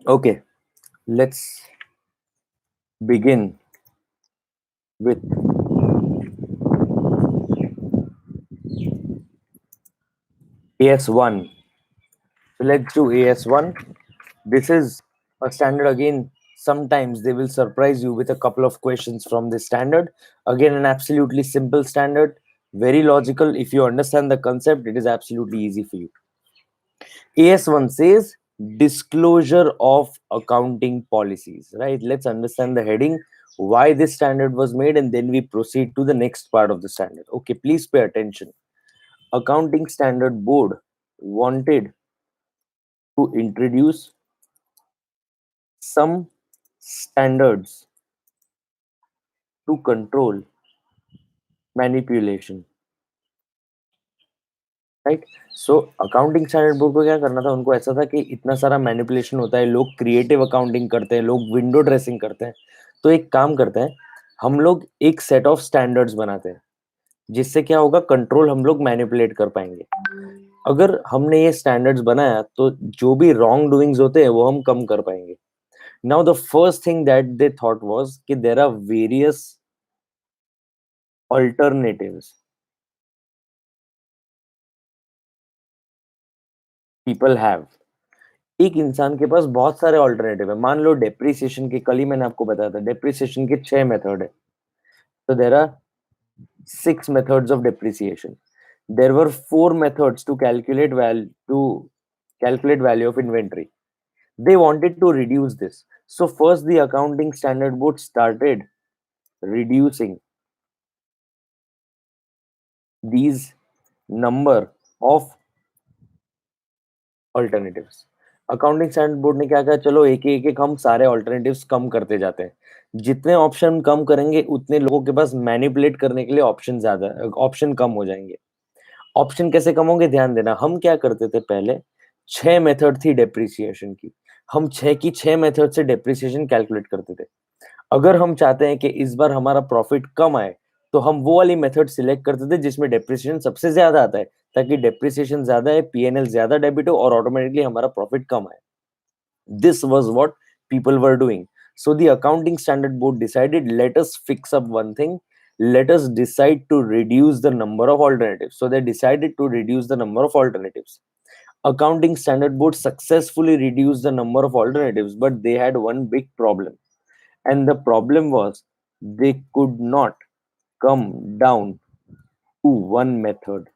Okay, let's begin with AS-1. So let's do AS-1. This is a standard again. Sometimes they will surprise you with a couple of questions from this standard. Again, an absolutely simple standard, very logical. If you understand the concept, it is absolutely easy for you. AS-1 says disclosure of accounting policies, right? Let's understand the heading, why this standard was made, and then we proceed to the next part of the standard. Okay, please pay attention. Accounting Standard Board wanted to introduce some standards to control manipulation, right. So accounting standard board को क्या करना था, उनको ऐसा था कि इतना सारा मैनिपुलेशन होता है, लोग क्रिएटिव अकाउंटिंग करते हैं, लोग विंडो ड्रेसिंग करते हैं. तो एक काम करते हैं, हम लोग एक सेट ऑफ स्टैंडर्ड्स बनाते हैं, जिससे क्या होगा, कंट्रोल हम लोग मैनिपुलेट कर पाएंगे. अगर हमने ये स्टैंडर्ड्स बनाया तो जो भी रॉन्ग डूइंग्स होते हैं वो हम कम कर पाएंगे. Now the first thing that they thought was कि there are various alternatives people have. एक इंसान के पास बहुत सारे ऑल्टरनेटिव है. मान लो डेप्रिसिएशन के, कल ही मैंने आपको बताया था, डेप्रिसिएशन के 6 मेथड है. तो there are 6 methods of depreciation. There were 4 methods to calculate value of inventory. They wanted to reduce this. So first the accounting standard board started reducing these number of alternatives. Accounting standard board ने क्या कहा, चलो एक हम सारे alternatives कम करते जाते हैं. जितने ऑप्शन कम करेंगे उतने लोगों के पास मैनिपुलेट करने के लिए ऑप्शन कम हो जाएंगे. ऑप्शन कैसे कम होंगे, ध्यान देना. हम क्या करते थे पहले, 6 मेथड थी डेप्रिसिएशन की. हम 6 मेथड से डेप्रिसिएशन कैलकुलेट करते थे. अगर हम चाहते हैं कि इस बार हमारा प्रॉफिट कम आए, तो हम वो वाली मेथड सिलेक्ट करते थे जिसमें डेप्रिसिएशन सबसे ज्यादा आता है, ताकि डेप्रिसिएशन ज्यादा है, पीएनएल ज्यादा डेबिट हो और ऑटोमेटिकली हमारा प्रॉफिट कम आए. This was what people were doing. So the accounting standard board decided, let us fix up one thing. Let us decide to reduce the number of alternatives. So they decided to reduce the number of alternatives. Accounting standard board successfully reduced the number of alternatives, but they had one big problem. And the problem was they could not come down to one method.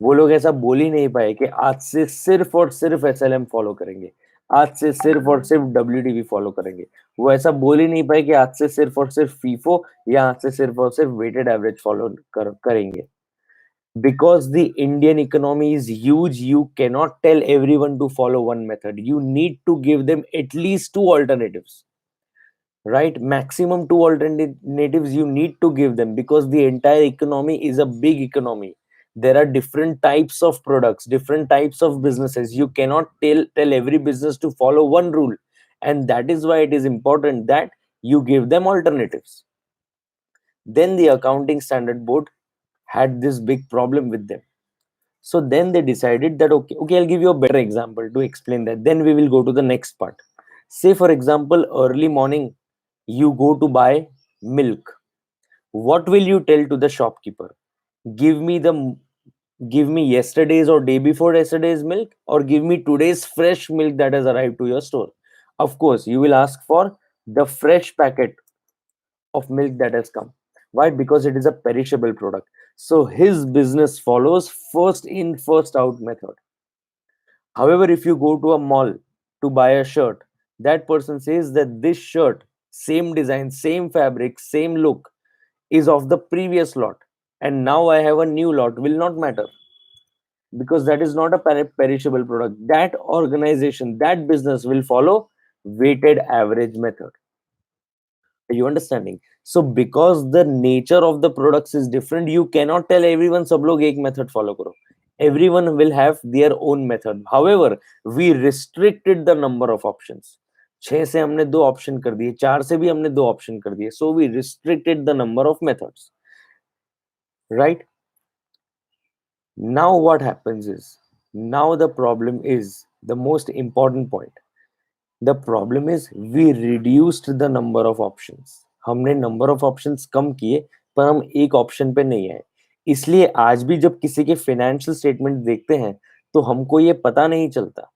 वो लोग ऐसा बोल ही नहीं पाए कि आज से सिर्फ और सिर्फ एसएलएम फॉलो करेंगे, आज से सिर्फ और सिर्फ डब्ल्यूडीवी फॉलो करेंगे. वो ऐसा बोल ही नहीं पाए कि आज से सिर्फ और सिर्फ फीफो या आज से सिर्फ और सिर्फ वेटेड एवरेज फॉलो करेंगे. Because the Indian economy is huge, you cannot tell everyone to follow one method. You need to give them at least two alternatives, right? Maximum two alternatives you need to give them, because the entire economy is a big economy. There are different types of products, different types of businesses. You cannot tell every business to follow one rule, and that is why it is important that you give them alternatives. Then the accounting standard board had this big problem with them. So then they decided that, okay, I'll give you a better example to explain that. Then we will go to the next part. Say for example, early morning you go to buy milk. What will you tell to the shopkeeper? Give me the give me yesterday's or day before yesterday's milk, or give me today's fresh milk that has arrived to your store. Of course you will ask for the fresh packet of milk that has come. Why? Because it is a perishable product. So his business follows first in first out method. However, if you go to a mall to buy a shirt, that person says that this shirt, same design, same fabric, same look, is of the previous lot, and now I have a new lot, will not matter, because that is not a perishable product. That organization, that business will follow weighted average method. Are you understanding? So because the nature of the products is different, you cannot tell everyone सब लोग एक method follow करो. Everyone will have their own method. However, we restricted the number of options. 6 से हमने 2 option कर दिए, 4 से भी हमने 2 ऑप्शन कर दिए. So we restricted the number of methods. Right? Now what happens is, Now the problem is the most important point. The problem is we reduced the number of options. हमने number of options कम किए, पर हम एक option पे नहीं आए. इसलिए आज भी जब किसी के फाइनेंशियल स्टेटमेंट देखते हैं तो हमको ये पता नहीं चलता.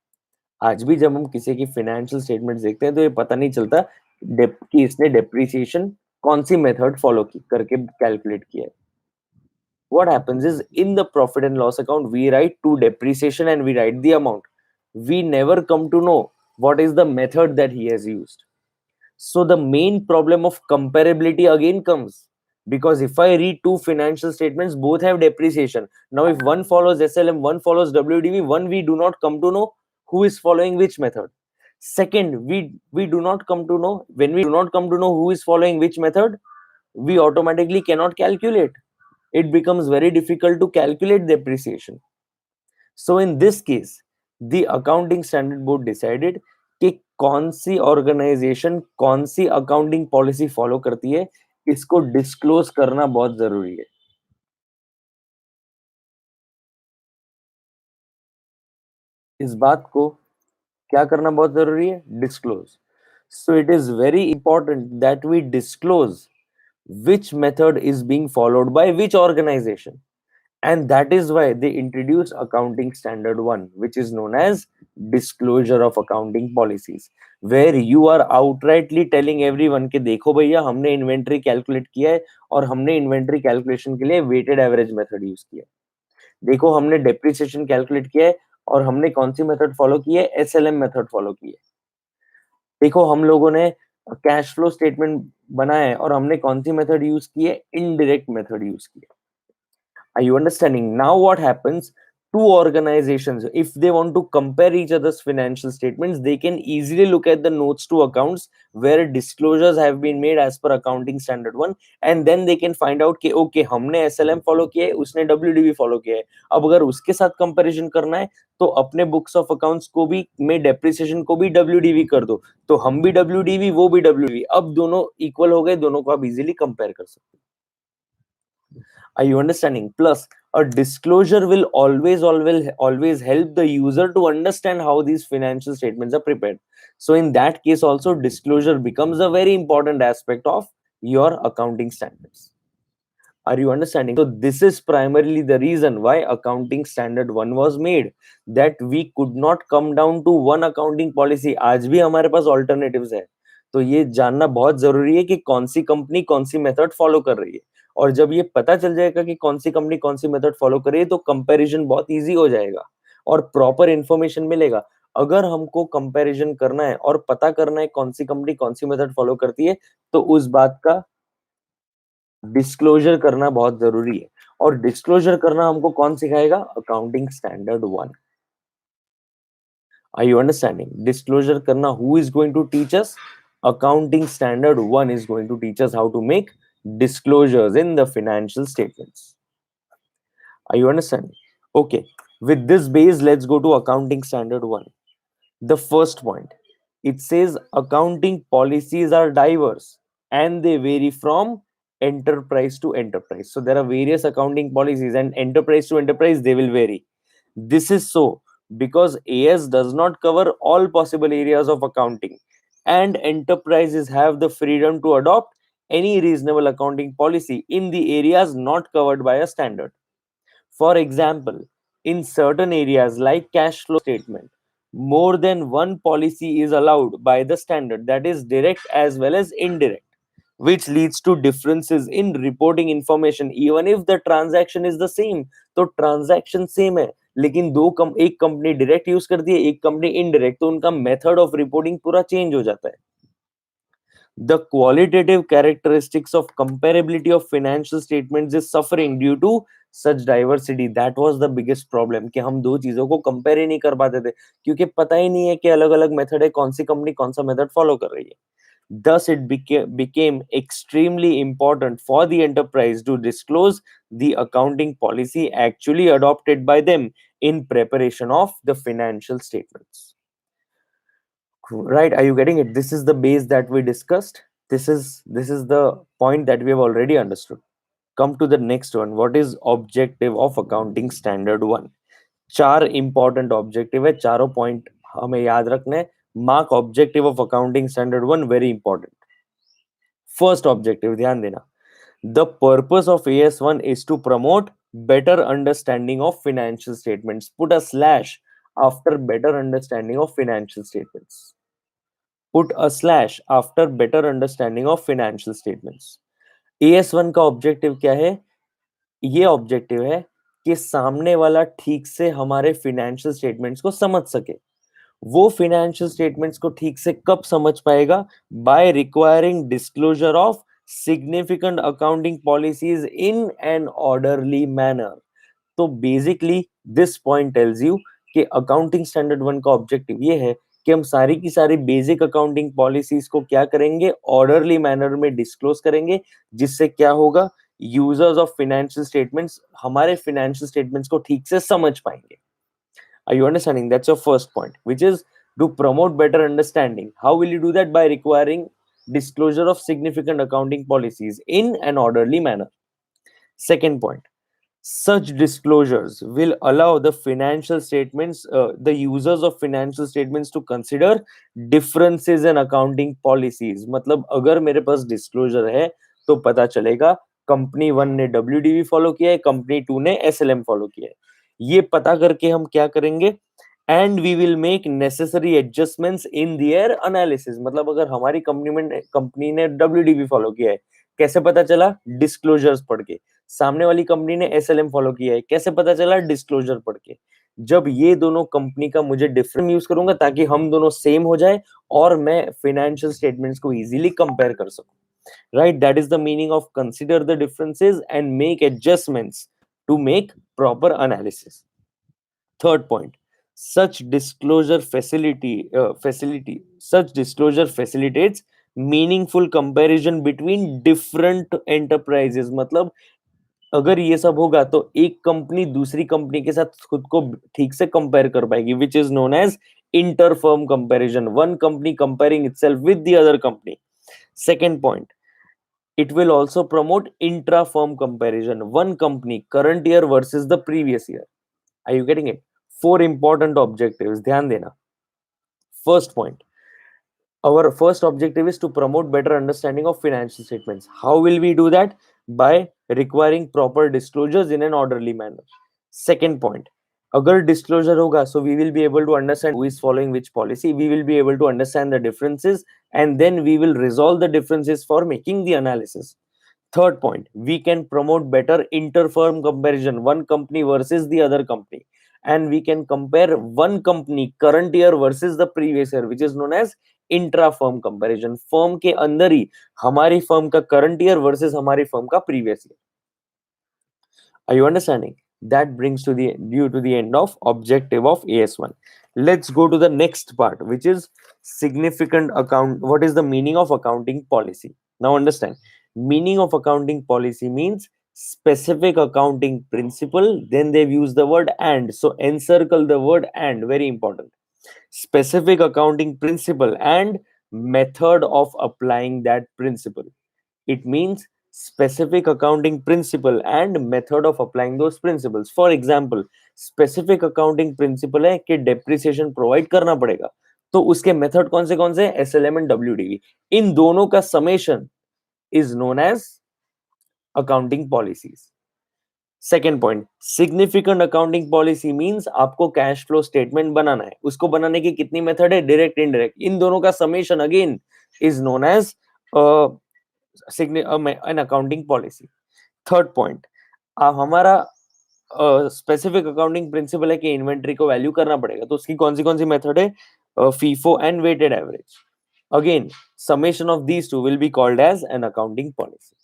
आज भी जब हम किसी की फाइनेंशियल स्टेटमेंट्स देखते हैं तो ये पता नहीं चलता कि इसने डेप्रिसिएशन कौन सी मेथड फॉलो की करके कैलकुलेट किया है. What happens is in the profit and loss account we write to depreciation and we write the amount. We never come to know what is the method that he has used. So the main problem of comparability again comes, because if I read two financial statements, both have depreciation. Now if one follows SLM, one follows WDV, one we do not come to know who is following which method. Second, we do not come to know, when we do not come to know who is following which method, we automatically cannot calculate. It becomes very difficult to calculate depreciation. So in this case, the Accounting Standard Board decided कि कौन सी organisation कौन सी accounting policy follow करती है, इसको disclose करना बहुत जरूरी है. इस बात को क्या करना बहुत जरूरी है? Disclose. So it is very important that we disclose which method is being followed by which organization. And that is why they introduced Accounting Standard 1, which is known as Disclosure of Accounting Policies, where you are outrightly telling everyone कि देखो भैया हमने inventory calculate किया है और हमने inventory calculation के लिए वेटेड एवरेज मेथड यूज किया है. देखो हमने डेप्रिसिएशन कैलकुलेट किया है और हमने कौन सी मेथड फॉलो की है? एसएलएम मेथड फॉलो की है. देखो हम लोगों ने कैश फ्लो स्टेटमेंट बनाया है और हमने कौन सी मेथड यूज की है? इनडायरेक्ट मेथड यूज की है. Are you understanding? Now what happens? Two organizations, if they want to compare each other's financial statements, they can easily look at the notes to accounts where disclosures have been made as per Accounting Standard 1, and then they can find out कि okay हमने SLM follow किया है, उसने WDV follow किया है. अब अगर उसके साथ comparison करना है तो अपने books of accounts को भी में depreciation को भी WDV कर दो, तो हम भी WDV वो भी WDV, अब दोनों equal हो गए, दोनों को आप easily compare कर सकते हो. Are you understanding? Plus, a disclosure will always help the user to understand how these financial statements are prepared. So in that case also, disclosure becomes a very important aspect of your accounting standards. Are you understanding? So this is primarily the reason why Accounting Standard 1 was made, that we could not come down to one accounting policy. आज भी हमारे पास alternatives है. तो ये जानना बहुत जरूरी है कि कौन सी कंपनी कौन सी मेथड फॉलो कर रही है. और जब ये पता चल जाएगा कि कौन सी कंपनी कौन सी मेथड फॉलो कर रही है तो कंपैरिजन बहुत इजी हो जाएगा और प्रॉपर इंफॉर्मेशन मिलेगा. अगर हमको कंपैरिजन करना है और पता करना है कौन सी कंपनी कौन सी मेथड फॉलो करती है तो उस बात का डिस्क्लोजर करना बहुत जरूरी है. और डिस्क्लोजर करना हमको कौन सिखाएगा? Accounting standard 1. Are you understanding? Disclosure karna, who is going to teach us? Accounting Standard 1 is going to teach us how to make disclosures in the financial statements. Are you understanding? Okay, with this base, let's go to Accounting Standard 1. The first point, it says accounting policies are diverse and they vary from enterprise to enterprise. So there are various accounting policies, and enterprise to enterprise they will vary. This is so because AS does not cover all possible areas of accounting, and enterprises have the freedom to adopt any reasonable accounting policy in the areas not covered by a standard. For example, in certain areas like cash flow statement, more than one policy is allowed by the standard, that is direct as well as indirect, which leads to differences in reporting information even if the transaction is the same. तो transaction same है लेकिन एक company direct use करती है, एक company indirect, तो उनका method of reporting पूरा चेंज हो जाता है. The qualitative characteristics of comparability of financial statements is suffering due to such diversity. That was the biggest problem कि हम दो चीजों को कंपेयर ही नहीं कर पाते थे क्योंकि पता ही नहीं है कि अलग अलग मेथड है, कौन सी कंपनी कौन सा मेथड फॉलो कर रही है. Thus, it became extremely important for the enterprise to disclose the accounting policy actually adopted by them in preparation of the financial statements. Right, are you getting it? This is the base that we discussed. This is the point that we have already understood. Come to the next one. What is objective of Accounting Standard 1? चार important objective है, चारों point हमें याद रखने हैं. Mark objective of accounting standard 1 very important. First objective ध्यान देना. The purpose of AS-1 is to promote better understanding of financial statements. Put a slash after better understanding of financial statements. Put a slash after better understanding of financial statements. AS-1 का objective क्या है? ये objective है कि सामने वाला ठीक से हमारे फिनेंशियल स्टेटमेंट्स को समझ सके. वो फिनेंशियल स्टेटमेंट्स को ठीक से कब समझ पाएगा? By requiring disclosure of significant accounting policies in an orderly manner. तो basically this point tells you कि अकाउंटिंग स्टैंडर्ड 1 का ऑब्जेक्टिव ये है कि हम सारी की सारी बेसिक अकाउंटिंग पॉलिसीज को क्या करेंगे? ऑर्डरली मैनर में डिस्क्लोज करेंगे, जिससे क्या होगा? यूजर्स ऑफ फिनेंशियल स्टेटमेंट्स हमारे फिनेंशियल स्टेटमेंट्स को ठीक से समझ पाएंगे. Are you understanding? That's your first point, which is to promote better understanding. How will you do that? By requiring disclosure of significant accounting policies in an orderly manner. Second point, such disclosures will allow the financial statements, the users of financial statements to consider differences in accounting policies. मतलब अगर मेरे पास disclosure है तो पता चलेगा company 1 ने WDV follow किया है, कंपनी 2 ने SLM फॉलो किया है. ये पता करके हम क्या करेंगे? And we will make necessary adjustments in their analysis. मतलब अगर हमारी कंपनी ने WDV फॉलो किया है, कैसे पता चला? डिस्क्लोजर्स पढ़ के. सामने वाली कंपनी ने SLM फॉलो किया है, कैसे पता चला? डिस्क्लोजर पढ़ के. जब ये दोनों कंपनी का मुझे डिफरेंट यूज करूंगा ताकि हम दोनों सेम हो जाए और मैं फाइनेंशियल स्टेटमेंट्स को इजीली कंपेयर कर सकूं. Right, that is the meaning of consider the differences and make adjustments to make proper analysis. Third point, such disclosure facilitates meaningful comparison between different enterprises. मतलब अगर ये सब होगा तो एक कंपनी दूसरी कंपनी के साथ खुद को ठीक से कंपेयर कर पाएगी, which is known as inter-firm comparison. One company comparing itself with the other company. Second point, it will also promote intra-firm comparison. One company current year versus the previous year. Are you getting it? Four important objectives. ध्यान देना. First point, our first objective is to promote better understanding of financial statements. How will we do that? By requiring proper disclosures in an orderly manner. Second point, agar disclosure hoga, so we will be able to understand who is following which policy. We will be able to understand the differences, and then we will resolve the differences for making the analysis. Third point, we can promote better inter-firm comparison, one company versus the other company. And we can compare one company current year versus the previous year, which is known as intra-firm comparison. Firm के अंदर ही हमारी firm का current year versus हमारी firm का previous year. Are you understanding? That brings to the end of objective of AS1. Let's go to the next part, which is significant account. What is the meaning of accounting policy? Now understand. Meaning of accounting policy means specific accounting principle. Then they've used the word and. So encircle the word and. Very important. Specific accounting principle and method of applying that principle. It means specific accounting principle and method of applying those principles. For example, specific accounting principle है कि depreciation provide करना पड़ेगा, तो उसके method कौन से SLM and WDV. इन दोनों का summation is known as accounting policies. Second point, significant accounting policy means आपको कैश फ्लो स्टेटमेंट बनाना है. उसको बनाने की कितनी मेथड है? Direct, indirect. इन दोनों का summation again is known as an accounting policy. Third point, हमारा स्पेसिफिक अकाउंटिंग प्रिंसिपल है कि इन्वेंट्री को वैल्यू करना पड़ेगा, तो उसकी कौन सी मेथड है? FIFO and weighted average. Again summation of these two will be called as an accounting policy.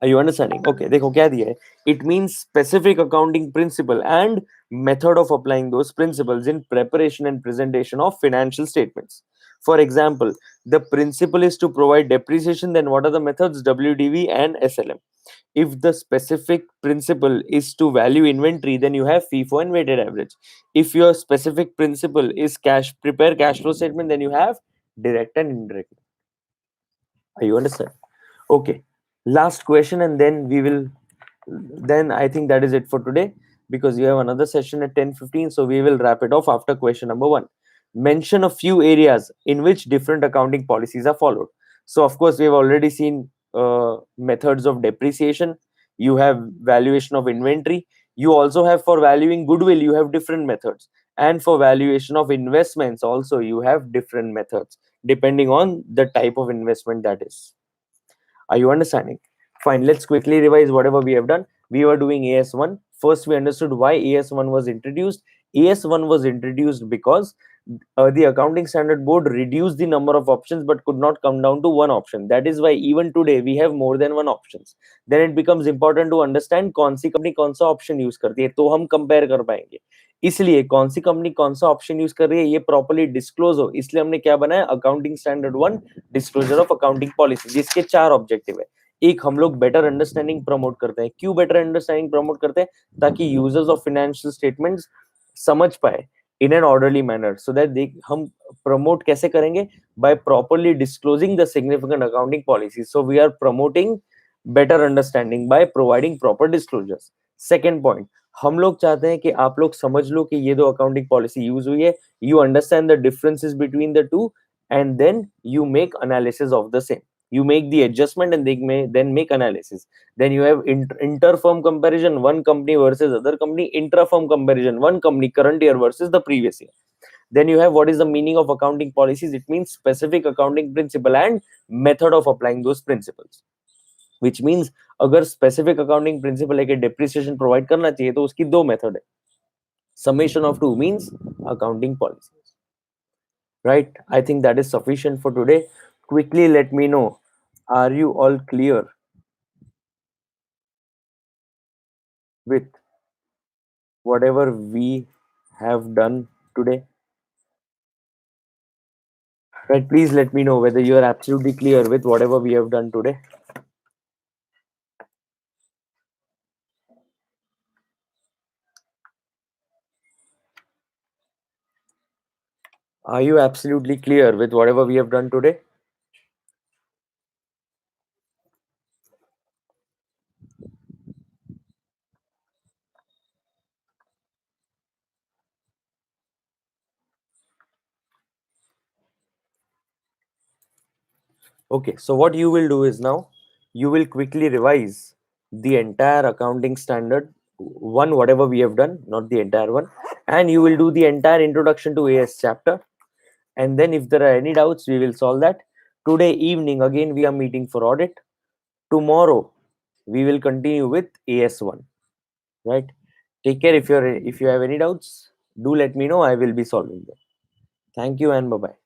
Are you understanding? Okay, देखो क्या दिया है. It means specific accounting principle and method of applying those principles in preparation and presentation of financial statements. For example, the principle is to provide depreciation. Then what are the methods? WDV and SLM. If the specific principle is to value inventory, then you have FIFO and weighted average. If your specific principle is prepare cash flow statement, then you have direct and indirect. Are you understand? Okay, last question and then I think that is it for today. because you have another session at 10:15. So we will wrap it off after question number 1. Mention a few areas in which different accounting policies are followed. So of course, we have already seen methods of depreciation. You have valuation of inventory. You also have, for valuing goodwill, you have different methods. And for valuation of investments also, you have different methods depending on the type of investment that is. Are you understanding? Fine, let's quickly revise whatever we have done. We were doing AS-1. First, we understood why AS-1 was introduced. AS-1 was introduced because the accounting standard board reduced the number of options but could not come down to one option. That is why even today we have more than one options. Then it becomes important to understand कौन सी company कौन सा option use करती है, तो हम compare कर पाएंगे. इसलिए कौन सी कंपनी कौन सा ऑप्शन यूज कर रही है ये प्रॉपर्ली डिस्क्लोज हो, इसलिए हमने क्या बनाया, accounting standard 1 disclosure of accounting policy, जिसके 4 ऑब्जेक्टिव है. एक, हम लोग बेटर अंडरस्टैंडिंग प्रमोट करते हैं. क्यों बेटर अंडरस्टैंडिंग प्रमोट करते हैं? ताकि यूजर्स ऑफ फाइनेंशियल स्टेटमेंट्स समझ पाए in an orderly manner, so that they हम promote कैसे करेंगे, by properly disclosing the significant accounting policies. So we are promoting better understanding by providing proper disclosures. Second point, हम लोग चाहते हैं कि आप लोग समझ लो कि ये दो accounting policy यूज हुई है, you understand the differences between the two, and then you make analysis of the same. You make the adjustment and they may then make analysis. Then you have inter-firm comparison, one company versus other company. Intra-firm comparison, one company current year versus the previous year. Then you have what is the meaning of accounting policies. It means specific accounting principle and method of applying those principles. Which means अगर specific accounting principle है कि depreciation provide करना चाहिए, तो उसकी दो method है. Summation of two means accounting policies. Right? I think that is sufficient for today. Quickly let me know, are you all clear with whatever we have done today? Right, please let me know whether you are absolutely clear with whatever we have done today. Are you absolutely clear with whatever we have done today? Okay, so what you will do is now you will quickly revise the entire accounting standard 1, whatever we have done, not the entire one, and you will do the entire introduction to AS chapter. And then if there are any doubts, we will solve that. Today evening, again, we are meeting for audit. Tomorrow, we will continue with AS-1. Right? Take care. If you have any doubts, do let me know. I will be solving them. Thank you and bye-bye.